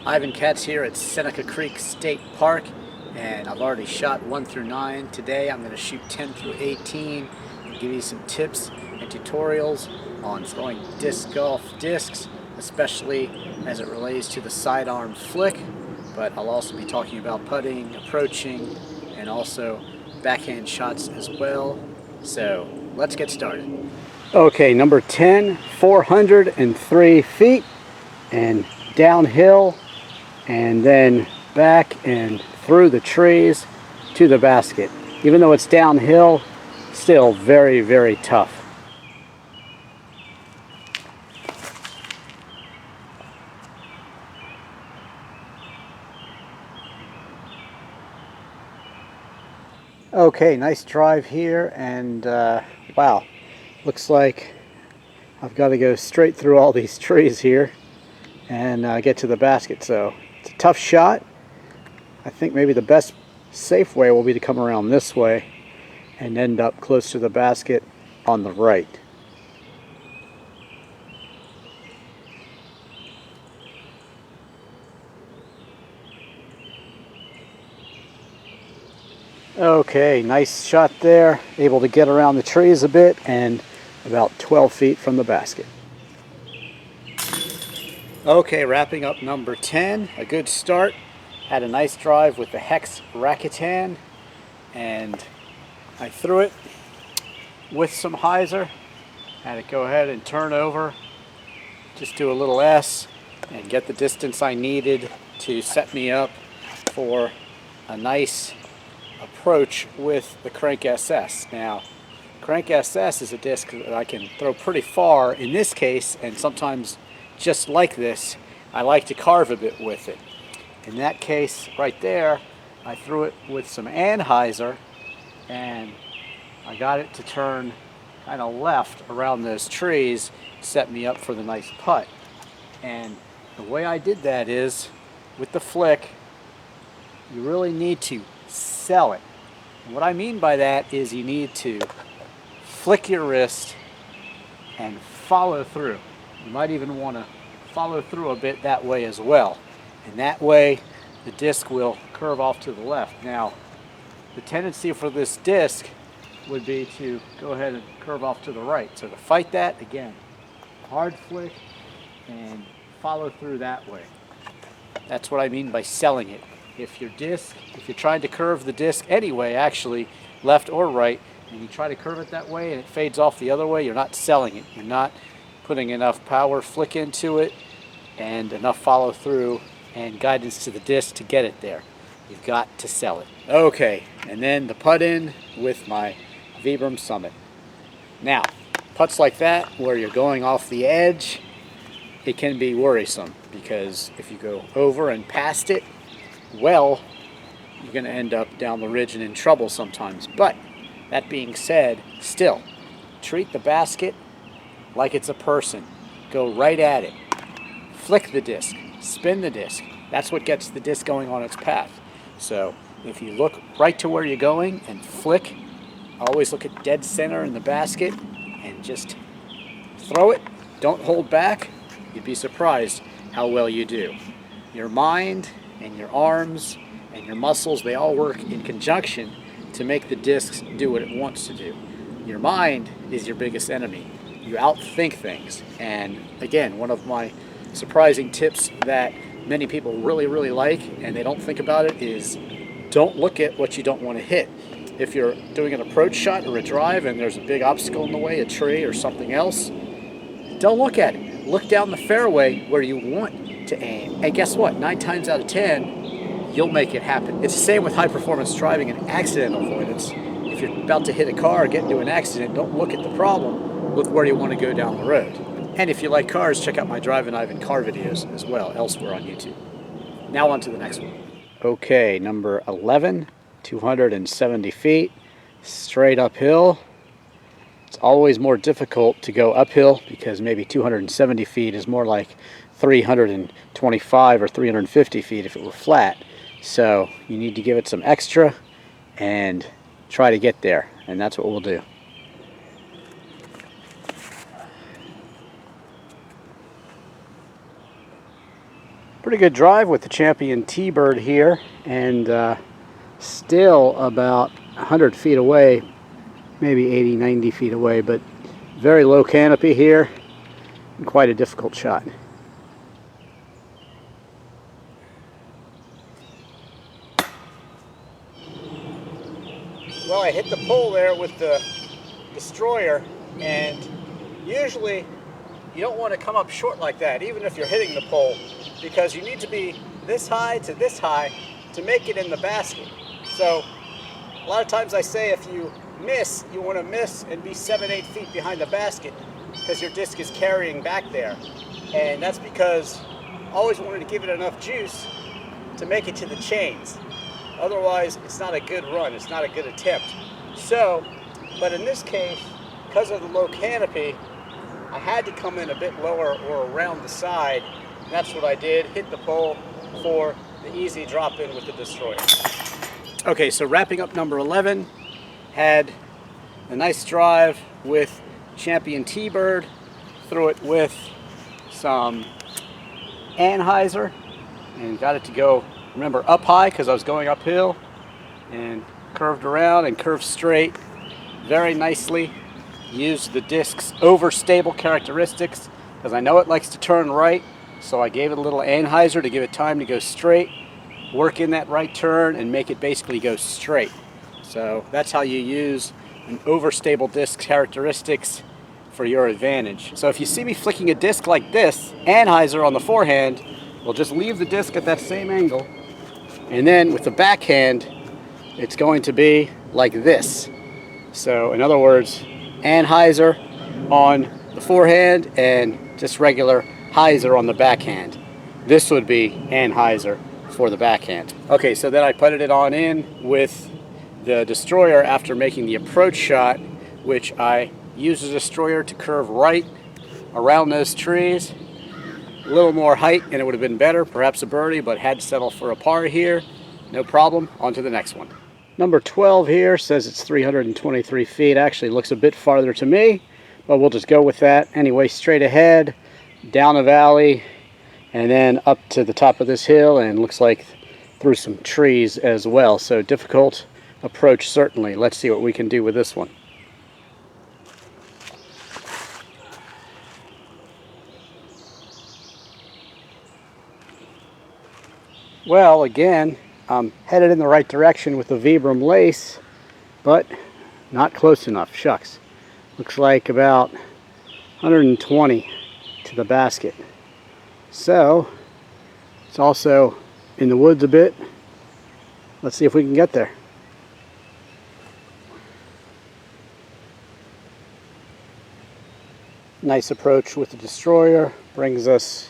Ivan Katz here at Seneca Creek State Park, and I've already shot 1 through 9. Today I'm going to shoot 10 through 18 and give you some tips and tutorials on throwing disc golf discs, especially as it relates to the sidearm flick. But I'll also be talking about putting, approaching, and also backhand shots as well. So let's get started. Okay, number 10, 403 feet and downhill, and then back and through the trees to the basket. Even though it's downhill, still very, very tough. Okay, nice drive here, and wow, looks like I've got to go straight through all these trees here and get to the basket. So it's a tough shot. I think maybe the best safe way will be to come around this way and end up close to the basket on the right. Okay, nice shot there. Able to get around the trees a bit and about 12 feet from the basket. Okay, wrapping up number 10. A good start. Had a nice drive with the Hex Rakatan, and I threw it with some hyzer. Had it go ahead and turn over, just do a little S and get the distance I needed to set me up for a nice approach with the Crank SS. Now, Crank SS is a disc that I can throw pretty far in this case, and sometimes just like this, I like to carve a bit with it. In that case right there, I threw it with some anhyzer, and I got it to turn kind of left around those trees, set me up for the nice putt. And the way I did that is, with the flick, you really need to sell it. And what I mean by that is you need to flick your wrist and follow through. You might even want to follow through a bit that way as well. And that way the disc will curve off to the left. Now, the tendency for this disc would be to go ahead and curve off to the right. So to fight that, again, hard flick and follow through that way. That's what I mean by selling it. If you're trying to curve the disc anyway, actually, left or right, and you try to curve it that way and it fades off the other way, you're not selling it. You're not putting enough power flick into it and enough follow through and guidance to the disc to get it there. You've got to sell it. Okay, and then the putt in with my Vibram Summit. Now, putts like that where you're going off the edge, it can be worrisome, because if you go over and past it, well, you're going to end up down the ridge and in trouble sometimes. But that being said, still, treat the basket like it's a person. Go right at it. Flick the disc. Spin the disc. That's what gets the disc going on its path. So if you look right to where you're going and flick, always look at dead center in the basket and just throw it. Don't hold back. You'd be surprised how well you do. Your mind and your arms and your muscles, they all work in conjunction to make the disc do what it wants to do. Your mind is your biggest enemy. You outthink things. And again, one of my surprising tips that many people really like and they don't think about it is, don't look at what you don't want to hit. If you're doing an approach shot or a drive and there's a big obstacle in the way, a tree or something else, don't look at it. Look down the fairway where you want to aim. And guess what? 9 times out of 10, you'll make it happen. It's the same with high performance driving and accident avoidance. If you're about to hit a car or get into an accident, don't look at the problem. Look where you want to go down the road. And if you like cars, check out my Drivin Ivan car videos as well, elsewhere on YouTube. Now on to the next one. Okay, number 11, 270 feet, straight uphill. It's always more difficult to go uphill because maybe 270 feet is more like 325 or 350 feet if it were flat. So you need to give it some extra and try to get there, and that's what we'll do. Pretty good drive with the Champion T-Bird here, and still about 100 feet away, maybe 80, 90 feet away, but very low canopy here and quite a difficult shot. Well, I hit the pole there with the destroyer, and usually you don't want to come up short like that, even if you're hitting the pole, because you need to be this high to this high to make it in the basket. So a lot of times I say if you miss, you want to miss and be 7-8 feet behind the basket because your disc is carrying back there. And that's because I always wanted to give it enough juice to make it to the chains. Otherwise, it's not a good run, it's not a good attempt. So, but in this case, because of the low canopy, I had to come in a bit lower or around the side. And that's what I did, hit the pole for the easy drop in with the destroyer. Okay, so wrapping up number 11, had a nice drive with Champion T-Bird, threw it with some Anheuser and got it to go, remember, up high because I was going uphill, and curved around and curved straight very nicely. Used the disc's overstable characteristics because I know it likes to turn right, so I gave it a little Anheuser to give it time to go straight, work in that right turn and make it basically go straight. So that's how you use an overstable disc characteristics for your advantage. So if you see me flicking a disc like this, Anheuser on the forehand, we'll just leave the disc at that same angle, and then with the backhand it's going to be like this. So in other words, Anheuser on the forehand and just regular Heiser on the backhand. This would be Anheuser for the backhand. Okay, so then I putted it on in with the destroyer after making the approach shot, which I used the destroyer to curve right around those trees. A little more height and it would have been better, perhaps a birdie, but had to settle for a par here. No problem, on to the next one. Number 12 here says it's 323 feet. Actually looks a bit farther to me, but we'll just go with that. Anyway, straight ahead, down a valley, and then up to the top of this hill, and looks like through some trees as well. So difficult approach certainly. Let's see what we can do with this one. Well, again, I'm headed in the right direction with the Vibram lace, but not close enough. Shucks. Looks like about 120 to the basket. So, it's also in the woods a bit. Let's see if we can get there. Nice approach with the destroyer. Brings us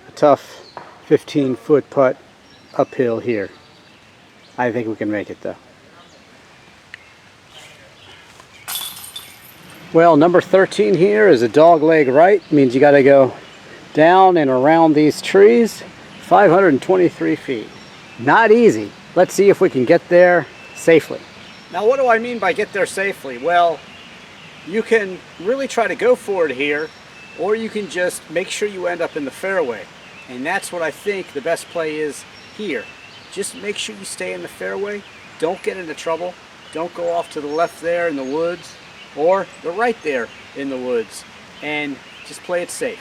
a tough 15-foot putt uphill here. I think we can make it though. Well, number 13 here is a dog leg right. Means you got to go down and around these trees. 523 feet. Not easy. Let's see if we can get there safely. Now, what do I mean by get there safely? Well, you can really try to go for it here, or you can just make sure you end up in the fairway. And that's what I think the best play is here. Just make sure you stay in the fairway. Don't get into trouble. Don't go off to the left there in the woods or the right there in the woods, and just play it safe.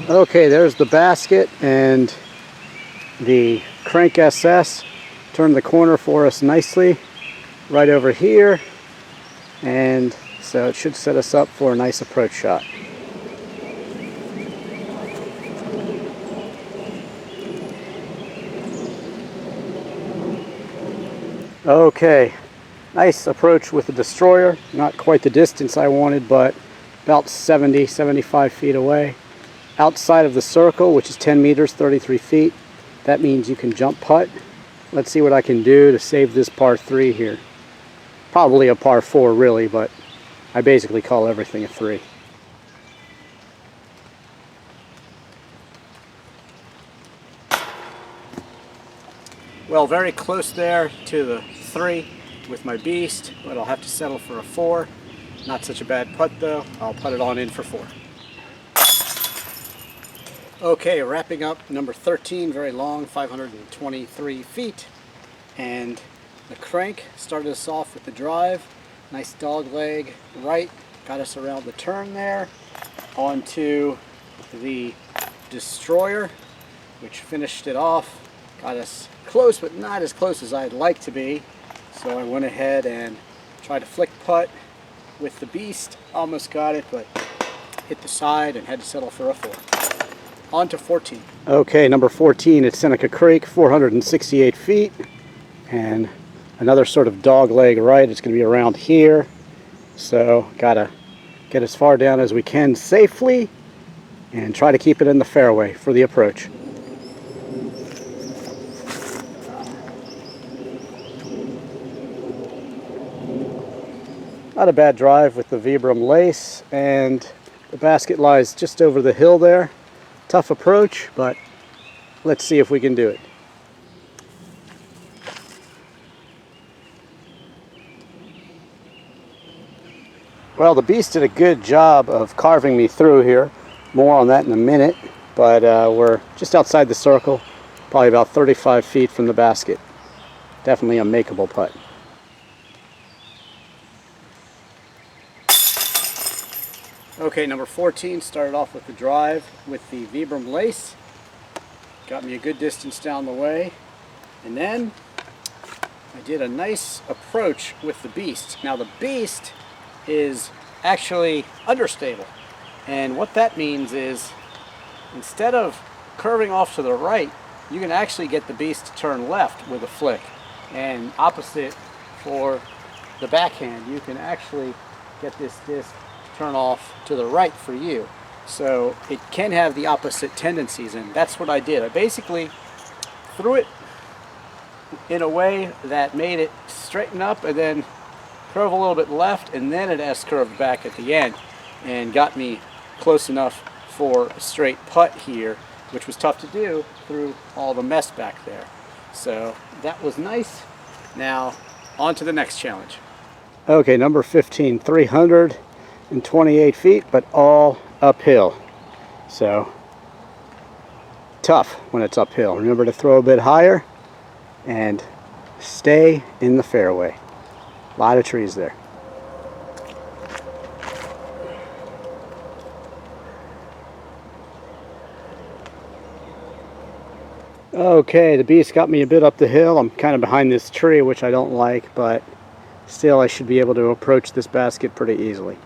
Okay, there's the basket, and the Crank SS turned the corner for us nicely right over here, and so it should set us up for a nice approach shot. Okay, nice approach with the destroyer. Not quite the distance I wanted, but about 70, 75 feet away. Outside of the circle, which is 10 meters, 33 feet. That means you can jump putt. Let's see what I can do to save this par 3 here. Probably a par 4 really, but I basically call everything a 3. Well, very close there to the 3. with my beast, but I'll have to settle for a 4. Not such a bad putt though. I'll put it on in for 4. Okay, wrapping up number 13, very long, 523 feet. And the crank started us off with the drive. Nice dog leg right, got us around the turn there. Onto the destroyer, which finished it off. Got us close, but not as close as I'd like to be. So I went ahead and tried to flick putt with the beast. Almost got it, but hit the side and had to settle for a 4. On to 14. Okay, number 14 at Seneca Creek, 468 feet. And another sort of dog leg right. It's going to be around here. So gotta get as far down as we can safely and try to keep it in the fairway for the approach. Not a bad drive with the Vibram lace, and the basket lies just over the hill there. Tough approach, but let's see if we can do it. Well, the beast did a good job of carving me through here. More on that in a minute, but we're just outside the circle, probably about 35 feet from the basket. Definitely a makeable putt. Okay, number 14 started off with the drive with the Vibram lace. Got me a good distance down the way. And then I did a nice approach with the beast. Now the beast is actually understable. And what that means is instead of curving off to the right, you can actually get the beast to turn left with a flick. And opposite for the backhand, you can actually get this disc turn off to the right for you. So it can have the opposite tendencies, and that's what I did. I basically threw it in a way that made it straighten up and then curve a little bit left, and then it S-curved back at the end and got me close enough for a straight putt here, which was tough to do through all the mess back there. So that was nice. Now on to the next challenge. Okay, number 15, 328 feet, but all uphill. So tough when it's uphill. Remember to throw a bit higher and stay in the fairway. A lot of trees there. Okay, the beast got me a bit up the hill. I'm kind of behind this tree, which I don't like, but still I should be able to approach this basket pretty easily.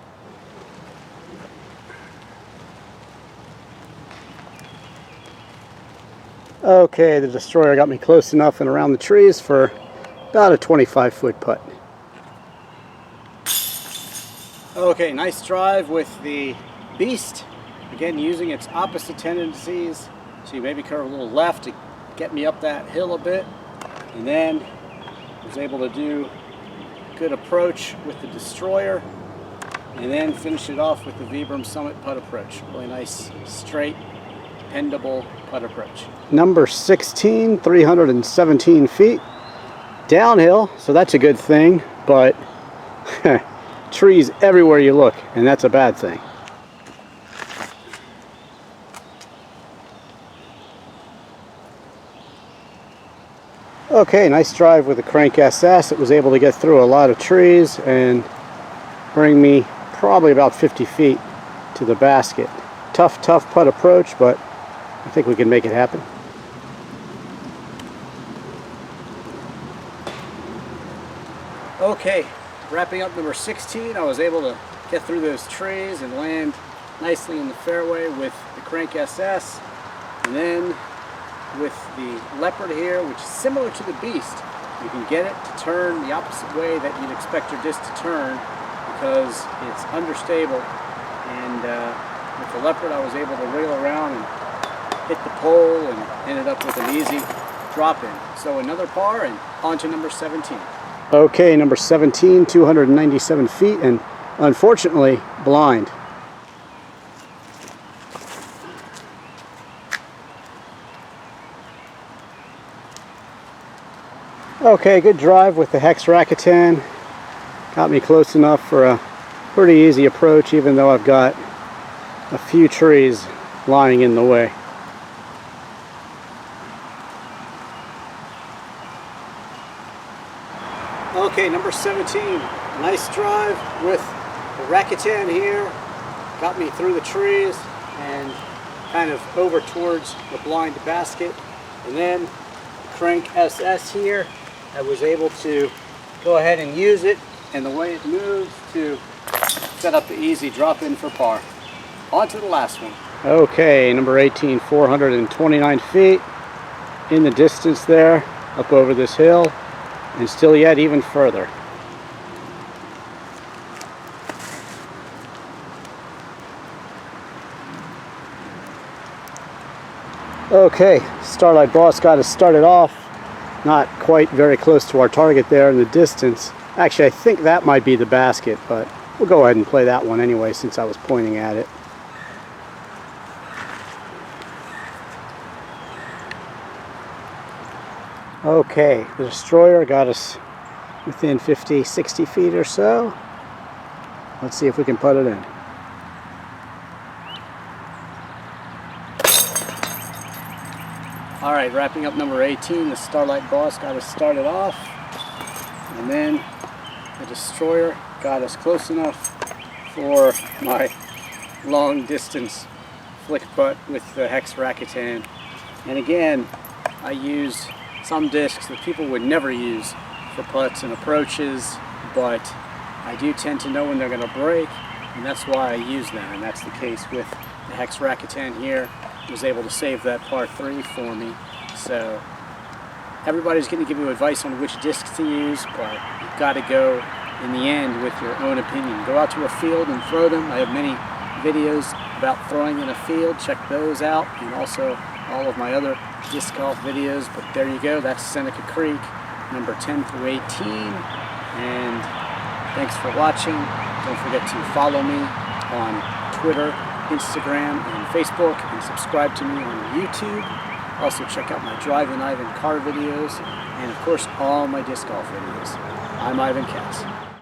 Okay, the destroyer got me close enough and around the trees for about a 25-foot putt. Okay, nice drive with the beast. Again, using its opposite tendencies. So you maybe curve a little left to get me up that hill a bit. And then was able to do a good approach with the destroyer. And then finish it off with the Vibram Summit putt approach. Really nice, straight, dependable putt approach. Number 16, 317 feet. Downhill, so that's a good thing, but trees everywhere you look, and that's a bad thing. Okay, nice drive with the Crank SS. It was able to get through a lot of trees and bring me probably about 50 feet to the basket. Tough putt approach, but I think we can make it happen. Okay, wrapping up number 16, I was able to get through those trees and land nicely in the fairway with the Crank SS. And then with the Leopard here, which is similar to the Beast, you can get it to turn the opposite way that you'd expect your disc to turn because it's understable. And with the Leopard, I was able to wiggle around and hit the pole and ended up with an easy drop in. So another par and on to number 17. Okay, number 17, 297 feet, and unfortunately blind. Okay, good drive with the Hex Rakuten. Got me close enough for a pretty easy approach, even though I've got a few trees lying in the way. Okay, number 17. Nice drive with the Rakuten here. Got me through the trees and kind of over towards the blind basket. And then the Crank SS here, I was able to go ahead and use it, and the way it moves to set up the easy drop in for par. On to the last one. Okay, number 18, 429 feet in the distance there, up over this hill, and still yet even further. Okay, Starlight Boss got us started off not quite very close to our target there in the distance. Actually, I think that might be the basket, but we'll go ahead and play that one anyway since I was pointing at it. Okay, the Destroyer got us within 50, 60 feet or so. Let's see if we can put it in. Alright, wrapping up number 18, the Starlight Boss got us started off, and then the Destroyer got us close enough for my long distance flick putt with the Hex Rakuten. And again, I use some discs that people would never use for putts and approaches, but I do tend to know when they're going to break, and that's why I use them. And that's the case with the Hex Rakuten here. Was able to save that par 3 for me. So everybody's going to give you advice on which discs to use, but you've got to go in the end with your own opinion. Go out to a field and throw them. I have many videos about throwing in a field. Check those out, and also all of my other disc golf videos. But there you go. That's Seneca Creek, number 10 through 18. And thanks for watching. Don't forget to follow me on Twitter, Instagram, and Facebook, and subscribe to me on YouTube. Also check out my Drivin Ivan car videos, and of course all my disc golf videos. I'm Ivan Cass.